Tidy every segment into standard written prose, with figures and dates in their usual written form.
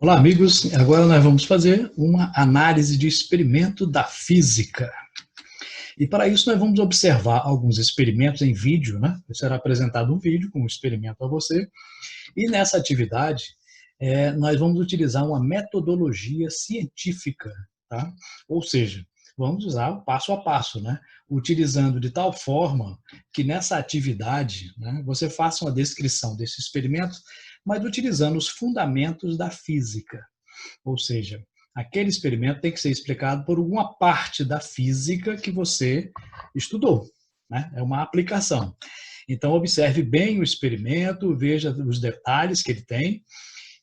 Olá, amigos. Agora nós vamos fazer uma análise de experimento da física. E para isso nós vamos observar alguns experimentos em vídeo, né? Será apresentado um vídeo com um experimento a você. E nessa atividade, nós vamos utilizar uma metodologia científica, tá? Ou seja, vamos usar o passo a passo, né? Utilizando de tal forma que nessa atividade, né, você faça uma descrição desse experimento, mas utilizando os fundamentos da física. Ou seja, aquele experimento tem que ser explicado por alguma parte da física que você estudou, né? É uma aplicação. Então, observe bem o experimento, veja os detalhes que ele tem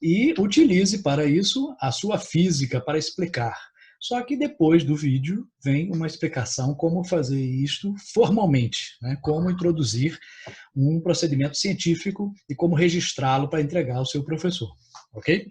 e utilize para isso a sua física para explicar. Só que depois do vídeo vem uma explicação como fazer isto formalmente, né? Como introduzir um procedimento científico e como registrá-lo para entregar ao seu professor, ok?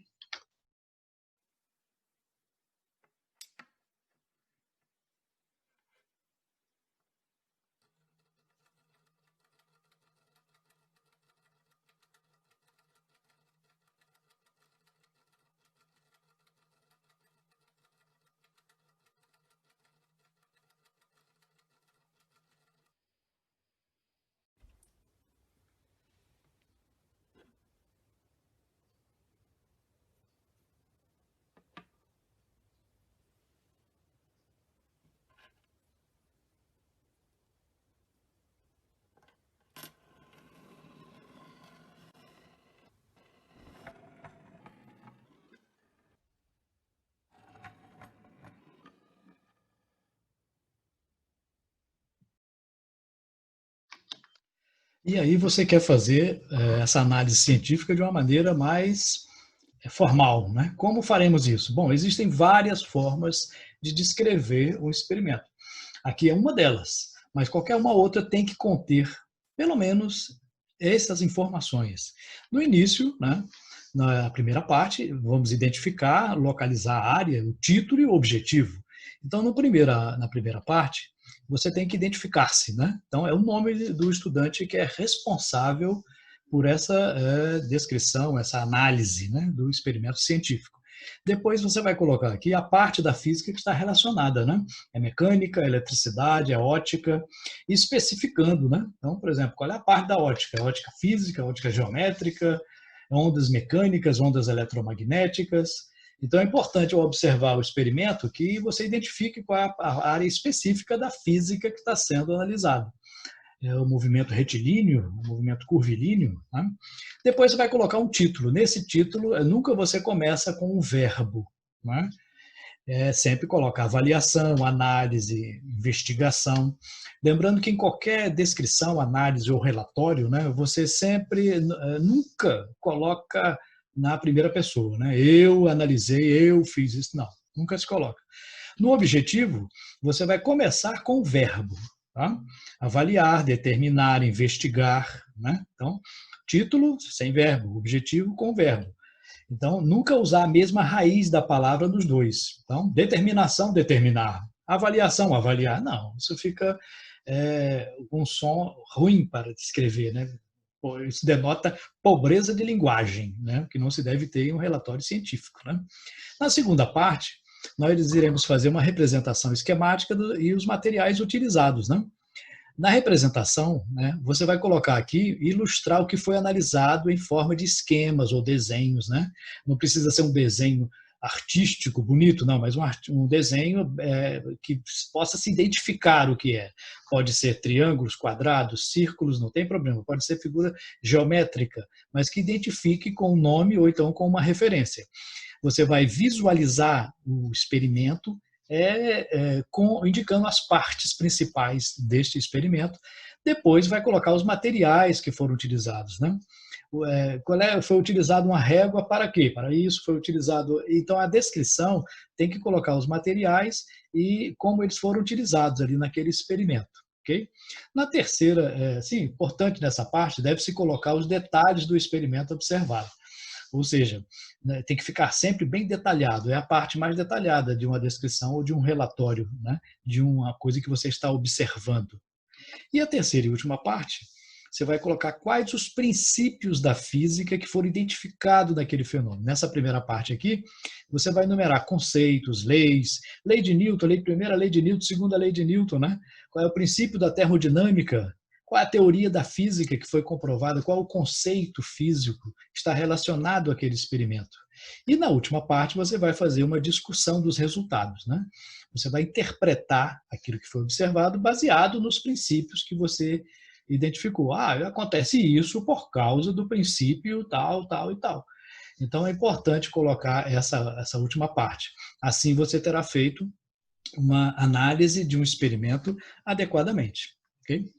E aí você quer fazer essa análise científica de uma maneira mais formal, né? Como faremos isso? Bom, existem várias formas de descrever um experimento. Aqui é uma delas, mas qualquer uma outra tem que conter, pelo menos, essas informações. No início, né, na primeira parte, vamos identificar, localizar a área, o título e o objetivo. Então, na primeira parte, você tem que identificar-se, né? Então, é o nome do estudante que é responsável por essa descrição, essa análise, né, do experimento científico. Depois você vai colocar aqui a parte da física que está relacionada, né? É mecânica, é eletricidade, é ótica, especificando, né? Então, por exemplo, qual é a parte da ótica? É ótica física, ótica geométrica, ondas mecânicas, ondas eletromagnéticas. Então, é importante ao observar o experimento que você identifique qual é a área específica da física que está sendo analisada. É o movimento retilíneo, o movimento curvilíneo. Né? Depois você vai colocar um título. Nesse título, nunca você começa com um verbo. Né? Sempre coloca avaliação, análise, investigação. Lembrando que em qualquer descrição, análise ou relatório, né, você sempre, nunca coloca na primeira pessoa. Né? Eu analisei, eu fiz isso. Não, nunca se coloca. No objetivo, você vai começar com o verbo. Tá? Avaliar, determinar, investigar. Né? Então, título sem verbo, objetivo com verbo. Então, nunca usar a mesma raiz da palavra nos dois. Então, determinação, determinar. Avaliação, avaliar. Não, isso fica um som ruim para descrever, né? Isso denota pobreza de linguagem, né? Que não se deve ter em um relatório científico. Né? Na segunda parte, nós iremos fazer uma representação esquemática e os materiais utilizados. Né? Na representação, né, você vai colocar aqui, ilustrar o que foi analisado em forma de esquemas ou desenhos. Né? Não precisa ser um desenho artístico, bonito, não, mas um desenho que possa se identificar o que é. Pode ser triângulos, quadrados, círculos, não tem problema. Pode ser figura geométrica, mas que identifique com o nome ou então com uma referência. Você vai visualizar o experimento indicando as partes principais deste experimento. Depois vai colocar os materiais que foram utilizados. Né? Foi utilizado uma régua para quê? Para isso foi utilizado. Então, a descrição tem que colocar os materiais e como eles foram utilizados ali naquele experimento. Okay? Na terceira, sim, importante nessa parte, deve-se colocar os detalhes do experimento observado. Ou seja, né, tem que ficar sempre bem detalhado, é a parte mais detalhada de uma descrição ou de um relatório, né, de uma coisa que você está observando. E a terceira e última parte, você vai colocar quais os princípios da física que foram identificados naquele fenômeno. Nessa primeira parte aqui, você vai enumerar conceitos, leis, lei de Newton, primeira lei de Newton, segunda lei de Newton, né? Qual é o princípio da termodinâmica, qual é a teoria da física que foi comprovada, qual é o conceito físico que está relacionado àquele experimento. E na última parte você vai fazer uma discussão dos resultados, né? Você vai interpretar aquilo que foi observado baseado nos princípios que você identificou. Acontece isso por causa do princípio tal, tal e tal. Então é importante colocar essa última parte. Assim você terá feito uma análise de um experimento adequadamente. Ok?